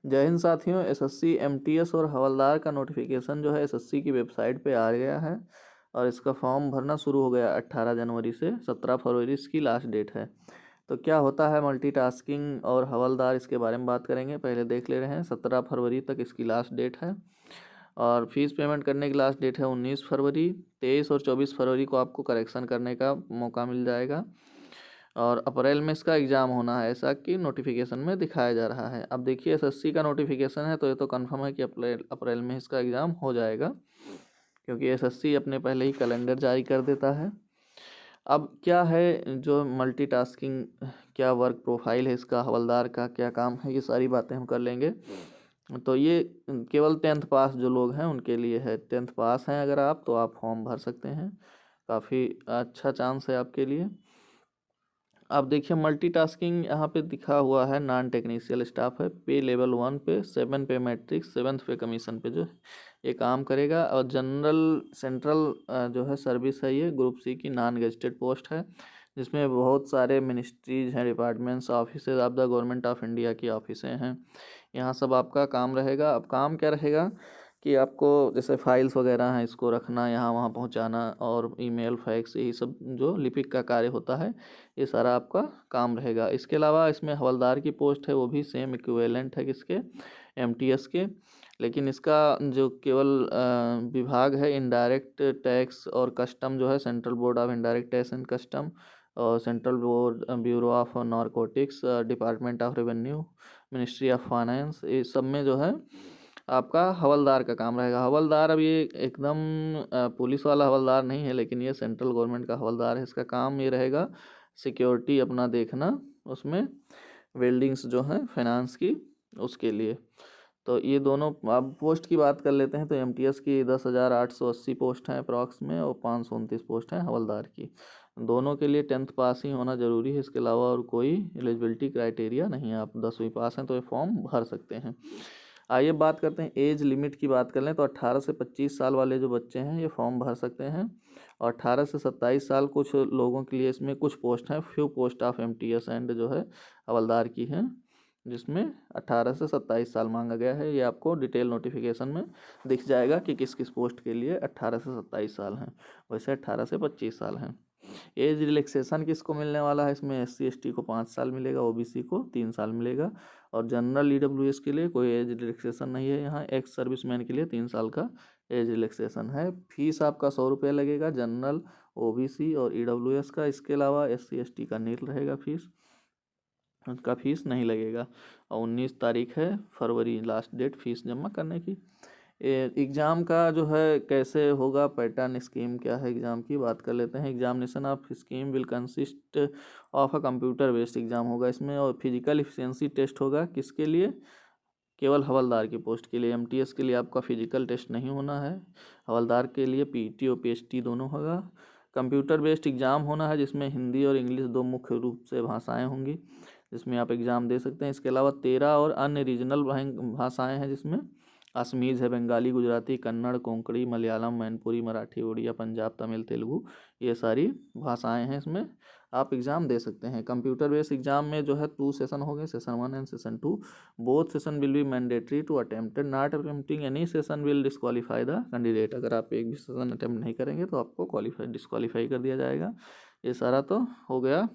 जय हिंद साथियों, SSC MTS और हवलदार का नोटिफिकेशन जो है एसएससी की वेबसाइट पे आ गया है और इसका फॉर्म भरना शुरू हो गया 18 जनवरी से। 17 फरवरी इसकी लास्ट डेट है। तो क्या होता है मल्टीटास्किंग और हवलदार, इसके बारे में बात करेंगे। पहले देख ले रहे हैं, 17 फरवरी तक इसकी लास्ट डेट है और फीस पेमेंट करने की लास्ट डेट है 19 फरवरी। 23 और 24 फरवरी को आपको करेक्शन करने का मौका मिल जाएगा और अप्रैल में इसका एग्ज़ाम होना है, ऐसा कि नोटिफिकेशन में दिखाया जा रहा है। अब देखिए, एसएससी का नोटिफिकेशन है तो ये तो कंफर्म है कि अप्रैल में इसका एग्ज़ाम हो जाएगा, क्योंकि एसएससी अपने पहले ही कैलेंडर जारी कर देता है। अब क्या है जो मल्टीटास्किंग, क्या वर्क प्रोफाइल है इसका, हवलदार का क्या काम है, ये सारी बातें हम कर लेंगे। तो ये केवल 10th पास जो लोग हैं उनके लिए है। 10th पास हैं अगर आप, तो आप फॉर्म भर सकते हैं। काफ़ी अच्छा चांस है आपके लिए। अब देखिए, मल्टीटास्किंग यहाँ पे दिखा हुआ है, नॉन टेक्निशियल स्टाफ है। पे लेवल 1 पे, 7 पे मैट्रिक, 7th पे कमीशन पे जो ये काम करेगा। और जनरल सेंट्रल जो है सर्विस है, ये ग्रुप सी की नॉन गेजेटेड पोस्ट है, जिसमें बहुत सारे मिनिस्ट्रीज हैं, departments, offices of the government of India की ऑफिसें हैं। यहाँ सब आपका काम रहेगा। अब काम क्या रहेगा कि आपको जैसे फाइल्स वगैरह हैं, इसको रखना, यहाँ वहाँ पहुँचाना, और ईमेल, फैक्स, यही सब जो लिपिक का कार्य होता है, ये सारा आपका काम रहेगा। इसके अलावा इसमें हवलदार की पोस्ट है, वो भी सेम इक्विवेलेंट है किसके, एमटीएस के। लेकिन इसका जो केवल विभाग है, इनडायरेक्ट टैक्स और कस्टम जो है, central board of indirect tax and custom और central board bureau of narcotics, department of revenue, ministry of finance, ये सब में जो है आपका हवलदार का काम रहेगा। हवलदार अब ये एकदम पुलिस वाला हवलदार नहीं है, लेकिन ये सेंट्रल गवर्नमेंट का हवलदार है। इसका काम ये रहेगा सिक्योरिटी अपना देखना, उसमें वेल्डिंग्स जो हैं फाइनेंस की, उसके लिए। तो ये दोनों, अब पोस्ट की बात कर लेते हैं तो एमटीएस की 10,880 पोस्ट हैं अप्रॉक्स में, और 529 पोस्ट हैं हवलदार की। दोनों के लिए 10th पास ही होना ज़रूरी है, इसके अलावा और कोई एलिजिबिलिटी क्राइटेरिया नहीं है। आप 10वीं पास हैं तो ये फॉर्म भर सकते हैं। आइए बात करते हैं एज लिमिट की। बात कर लें तो 18 से 25 साल वाले जो बच्चे हैं ये फॉर्म भर सकते हैं, और 18 से 27 साल कुछ लोगों के लिए इसमें कुछ पोस्ट हैं, few post of MTS and जो है हवलदार की हैं, जिसमें 18 से 27 साल मांगा गया है। ये आपको डिटेल नोटिफिकेशन में दिख जाएगा कि किस किस पोस्ट के लिए 18 से 27 साल हैं। वैसे 18 से 25 साल हैं। एज रिलैक्सेशन किसको मिलने वाला है इसमें, एससी एसटी को 5 साल मिलेगा, ओबीसी को 3 साल मिलेगा, और जनरल ईडब्ल्यूएस के लिए कोई एज रिलैक्सेशन नहीं है। यहाँ एक्स सर्विसमैन के लिए 3 साल का एज रिलैक्सेशन है। फीस आपका 100 रुपये लगेगा, जनरल, ओबीसी और ईडब्ल्यूएस का। इसके अलावा एससी एसटी का नील रहेगा फीस, उसका फीस नहीं लगेगा। और 19 तारीख है फरवरी लास्ट डेट फीस जमा करने की। एग्ज़ाम का जो है कैसे होगा, पैटर्न, स्कीम क्या है एग्ज़ाम की, बात कर लेते हैं। Examination of scheme will consist of a computer based exam होगा इसमें, और फिजिकल एफिशिएंसी टेस्ट होगा। किसके लिए, केवल हवलदार की पोस्ट के लिए। एमटीएस के लिए आपका फिजिकल टेस्ट नहीं होना है, हवलदार के लिए पीटी और पीएचटी दोनों होगा। कंप्यूटर बेस्ड एग्ज़ाम होना है, जिसमें हिंदी और इंग्लिश दो मुख्य रूप से भाषाएं होंगी, जिसमें आप एग्ज़ाम दे सकते हैं। इसके अलावा 13 और अन्य रीजनल भाषाएं हैं, जिसमें असमीज़ है, बंगाली, गुजराती, कन्नड़, कोंकणी, मलयालम, मैनपुरी, मराठी, उड़िया, पंजाब, तमिल, तेलुगु, ये सारी भाषाएं हैं। इसमें आप एग्ज़ाम दे सकते हैं। कंप्यूटर बेस्ड एग्ज़ाम में जो है 2 सेशन होंगे, session 1 and session 2। Both session will be mandatory to attempted, not attempting any session will disqualify the candidate. अगर आप एक भी सेशन अटेम्प्ट नहीं करेंगे तो आपको डिस्क्वालीफाई कर दिया जाएगा। ये सारा तो हो गया।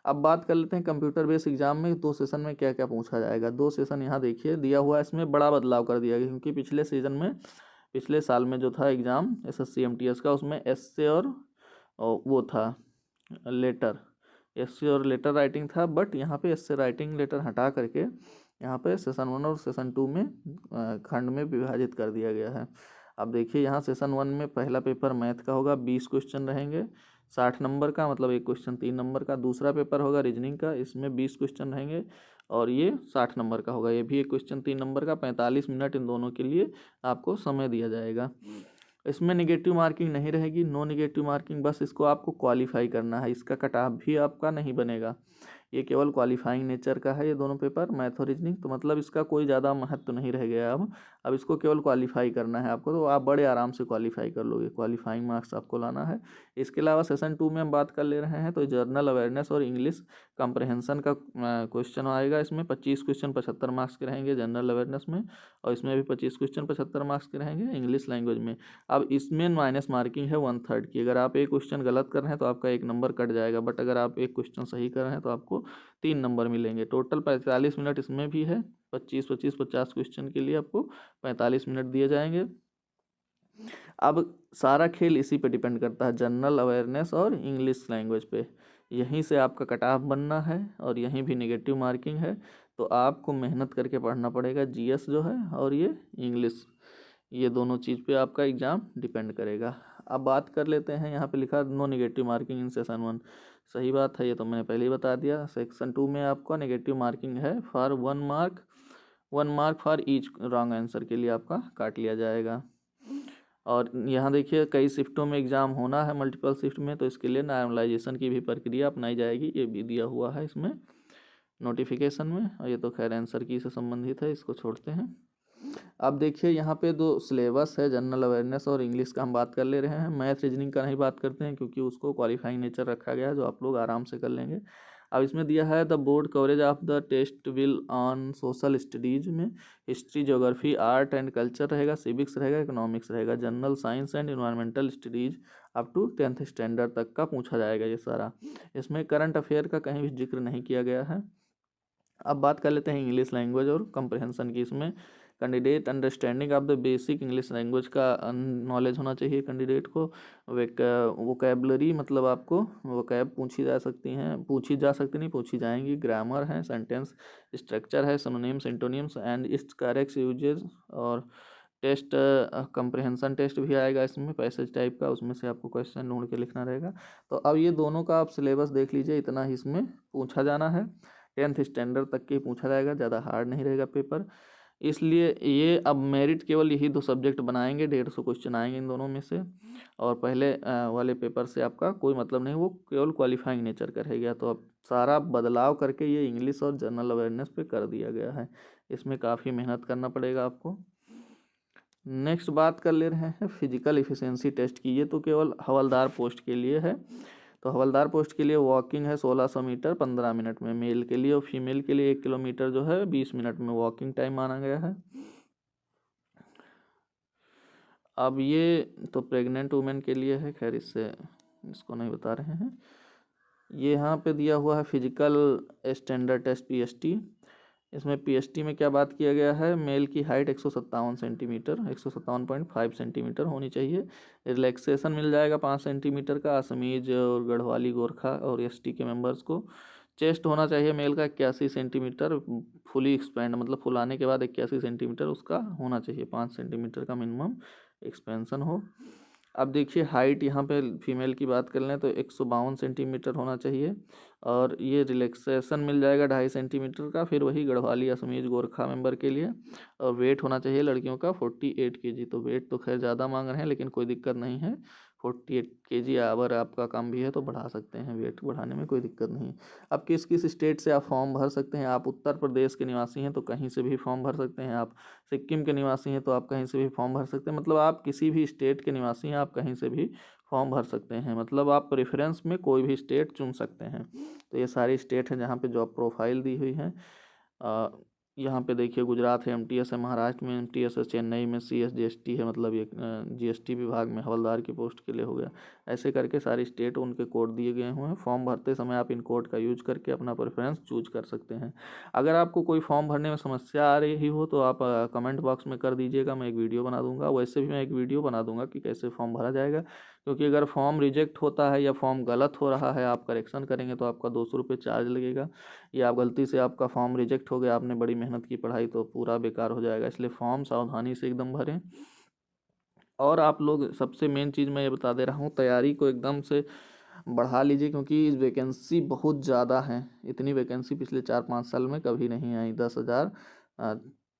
अब बात कर लेते हैं कंप्यूटर बेस्ड एग्जाम में 2 सेशन में क्या क्या पूछा जाएगा। 2 सेशन यहाँ देखिए दिया हुआ है, इसमें बड़ा बदलाव कर दिया गया, क्योंकि पिछले साल में जो था एग्ज़ाम एसएससी एमटीएस का, उसमें एस्से और वो था लेटर, एस्से और लेटर राइटिंग था। बट यहाँ पे एस्से राइटिंग लेटर हटा करके यहाँ पे सेशन 1 और सेशन 2 में खंड में विभाजित कर दिया गया है। अब देखिए, यहाँ सेशन 1 में पहला पेपर मैथ का होगा, 20 क्वेश्चन रहेंगे, 60 नंबर का, मतलब एक क्वेश्चन 3 नंबर का। दूसरा पेपर होगा रीजनिंग का, इसमें 20 क्वेश्चन रहेंगे और ये 60 नंबर का होगा। ये भी एक क्वेश्चन 3 नंबर का, 45 मिनट इन दोनों के लिए आपको समय दिया जाएगा। इसमें नेगेटिव मार्किंग नहीं रहेगी, नो नेगेटिव मार्किंग, बस इसको आपको क्वालिफाई करना है, इसका कट ऑफ भी आपका नहीं बनेगा। ये केवल क्वालिफाइंग नेचर का है ये दोनों पेपर, मैथ और रीजनिंग। तो मतलब इसका कोई ज़्यादा महत्व नहीं रह गया अब इसको केवल क्वालिफाई करना है आपको, तो आप बड़े आराम से क्वालिफाई कर लोगे, क्वालिफाइंग मार्क्स आपको लाना है। इसके अलावा सेशन 2 में हम बात कर ले रहे हैं तो जर्नल अवेयरनेस और इंग्लिश कंप्रहेंशन का क्वेश्चन आएगा। इसमें 25 क्वेश्चन 75 मार्क्स के रहेंगे जनरल अवेयरनेस में, और इसमें भी 25 क्वेश्चन 75 मार्क्स के रहेंगे इंग्लिश लैंग्वेज में। अब इसमें माइनस मार्किंग है 1/3 की। अगर आप एक क्वेश्चन गलत कर रहे हैं तो आपका 1 नंबर कट जाएगा, बट अगर आप एक क्वेश्चन सही कर रहे हैं तो आपको 3 नंबर मिलेंगे। टोटल 45 मिनट इसमें भी है, 25 50 क्वेश्चन के लिए आपको 45 मिनट दिए जाएंगे। अब सारा खेल इसी पे डिपेंड करता है, जनरल अवेयरनेस और इंग्लिश लैंग्वेज पे। यहीं से आपका कट ऑफ बनना है और यहीं भी नेगेटिव मार्किंग है, तो आपको मेहनत करके पढ़ना पड़ेगा। जीएस जो है और ये इंग्लिश, ये दोनों चीज़ पे आपका एग्ज़ाम डिपेंड करेगा। अब बात कर लेते हैं, यहाँ पे लिखा no negative marking in session 1। सही बात है, ये तो मैंने पहले ही बता दिया। सेक्शन 2 में आपका नेगेटिव मार्किंग है for 1 mark for each wrong answer के लिए आपका काट लिया जाएगा। और यहाँ देखिए कई शिफ्टों में एग्ज़ाम होना है, मल्टीपल शिफ्ट में, तो इसके लिए नॉर्मलाइजेशन की भी प्रक्रिया अपनाई जाएगी, ये भी दिया हुआ है इसमें नोटिफिकेशन में। और ये तो खैर आंसर की से संबंधित है, इसको छोड़ते हैं। अब देखिए यहाँ पे दो सिलेबस है, जनरल अवेयरनेस और इंग्लिश का हम बात कर ले रहे हैं। मैथ रीजनिंग का नहीं बात करते हैं क्योंकि उसको क्वालिफाइंग नेचर रखा गया है, जो आप लोग आराम से कर लेंगे। अब इसमें दिया है the board coverage of the test will on social studies में history, geography, art and culture रहेगा, सिविक्स रहेगा, इकोनॉमिक्स रहेगा, general science and environmental studies up to 10th standard तक का पूछा जाएगा ये सारा। इसमें करंट अफेयर का कहीं भी जिक्र नहीं किया गया है। अब बात कर लेते हैं इंग्लिश लैंग्वेज और कंप्रहेंशन की। इसमें candidate understanding of the basic English language का नॉलेज होना चाहिए कैंडिडेट को। वोकैबलरी मतलब आपको वोकैब पूछी जा सकती नहीं, पूछी जाएंगी। ग्रामर है, सेंटेंस स्ट्रक्चर है, synonyms, antonyms and its correct usages. और टेस्ट कंप्रहेंशन टेस्ट भी आएगा इसमें, पैसेज टाइप का, उसमें से आपको क्वेश्चन ढूंढ के लिखना रहेगा। तो अब ये दोनों का आप सिलेबस देख लीजिए, इतना ही इसमें पूछा जाना है। 10th स्टैंडर्ड तक के पूछा जाएगा, ज़्यादा हार्ड नहीं रहेगा पेपर। इसलिए ये अब मेरिट केवल यही 2 सब्जेक्ट बनाएंगे, 150 क्वेश्चन आएंगे इन दोनों में से। और पहले वाले पेपर से आपका कोई मतलब नहीं, वो केवल क्वालिफाइंग नेचर का रहेगा। तो अब सारा बदलाव करके ये इंग्लिश और जनरल अवेयरनेस पे कर दिया गया है, इसमें काफ़ी मेहनत करना पड़ेगा आपको। नेक्स्ट बात कर ले रहे हैं फिजिकल इफिशियंसी टेस्ट की। ये तो केवल हवलदार पोस्ट के लिए है। तो हवलदार पोस्ट के लिए वॉकिंग है 1600 मीटर 15 मिनट में मेल के लिए, और फीमेल के लिए 1 किलोमीटर जो है 20 मिनट में वॉकिंग टाइम माना गया है। अब ये तो प्रेग्नेंट वुमेन के लिए है, खैर इसको नहीं बता रहे हैं। ये यहाँ पे दिया हुआ है फिजिकल स्टैंडर्ड टेस्ट पीएसटी। इसमें पीएसटी में क्या बात किया गया है, मेल की हाइट 157 सेंटीमीटर 157.5 सेंटीमीटर होनी चाहिए। रिलैक्सेशन मिल जाएगा 5 सेंटीमीटर का असमीज और गढ़वाली गोरखा और एसटी के मेंबर्स को। चेस्ट होना चाहिए मेल का 81 सेंटीमीटर, फुली एक्सपेंड मतलब फुलाने के बाद 81 सेंटीमीटर उसका होना चाहिए, 5 सेंटीमीटर का मिनिमम एक्सपेंशन हो। अब देखिए हाइट यहाँ पे फीमेल की बात कर लें तो 152 सेंटीमीटर होना चाहिए, और ये रिलैक्सेशन मिल जाएगा 2.5 सेंटीमीटर का, फिर वही गढ़वाली असमीज गोरखा मेंबर के लिए। और वेट होना चाहिए लड़कियों का 48 kg। तो वेट तो खैर ज़्यादा मांग रहे हैं लेकिन कोई दिक्कत नहीं है, 48 kg अगर आपका काम भी है तो बढ़ा सकते हैं, वेट बढ़ाने में कोई दिक्कत नहीं है। अब किस किस स्टेट से आप फॉर्म भर सकते हैं, आप उत्तर प्रदेश के निवासी हैं तो कहीं से भी फॉर्म भर सकते हैं, आप सिक्किम के निवासी हैं तो आप कहीं से भी फॉर्म भर सकते हैं, मतलब आप किसी भी स्टेट के निवासी हैं आप कहीं से भी फॉर्म भर सकते हैं, मतलब आप प्रेफरेंस में कोई भी स्टेट चुन सकते हैं। तो ये सारी स्टेट हैं जहाँ पे जॉब प्रोफाइल दी हुई है। यहाँ पे देखिए गुजरात है, एमटीएस है, महाराष्ट्र में एमटीएस है, चेन्नई में सीएसजीएसटी है, मतलब ये जीएसटी विभाग में हवलदार की पोस्ट के लिए हो गया। ऐसे करके सारी स्टेट उनके कोड दिए गए हुए हैं। फॉर्म भरते समय आप इन कोड का यूज करके अपना प्रेफरेंस चूज कर सकते हैं। अगर आपको कोई फॉर्म भरने में समस्या आ रही हो तो आप कमेंट बॉक्स में कर दीजिएगा, मैं एक वीडियो बना दूंगा। वैसे भी मैं एक वीडियो बना दूंगा कि कैसे फॉर्म भरा जाएगा, क्योंकि अगर फॉर्म रिजेक्ट होता है या फॉर्म गलत हो रहा है, आप करेक्शन करेंगे तो आपका 200 रुपये चार्ज लगेगा, या आप गलती से आपका फॉर्म रिजेक्ट हो गया, आपने बड़ी मेहनत की पढ़ाई तो पूरा बेकार हो जाएगा। इसलिए फॉर्म सावधानी से एकदम भरें। और आप लोग सबसे मेन चीज़ मैं ये बता दे रहा हूँ, तैयारी को एकदम से बढ़ा लीजिए, क्योंकि वैकेंसी बहुत ज़्यादा है। इतनी वैकेंसी पिछले 4-5 साल में कभी नहीं आई। 10,000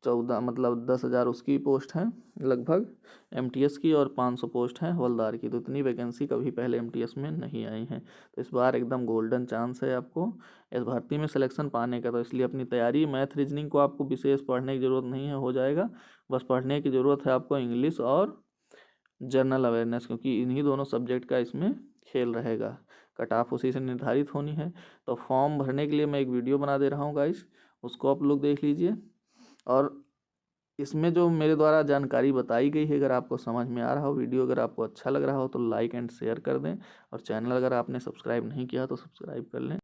14 मतलब 10,000 उसकी पोस्ट हैं लगभग एमटीएस की, और 500 पोस्ट हैं हवलदार की। तो इतनी वैकेंसी कभी पहले एमटीएस में नहीं आई हैं। तो इस बार एकदम गोल्डन चांस है आपको इस भर्ती में सिलेक्शन पाने का। तो इसलिए अपनी तैयारी, मैथ रीजनिंग को आपको विशेष पढ़ने की ज़रूरत नहीं है, हो जाएगा। बस पढ़ने की ज़रूरत है आपको इंग्लिश और जनरल अवेयरनेस, क्योंकि इन्हीं दोनों सब्जेक्ट का इसमें खेल रहेगा। कट ऑफ उसी से निर्धारित होनी है। तो फॉर्म भरने के लिए मैं एक वीडियो बना दे रहा हूँ गाइस, उसको आप लोग देख लीजिए। और इसमें जो मेरे द्वारा जानकारी बताई गई है, अगर आपको समझ में आ रहा हो, वीडियो अगर आपको अच्छा लग रहा हो तो लाइक एंड शेयर कर दें, और चैनल अगर आपने सब्सक्राइब नहीं किया तो सब्सक्राइब कर लें।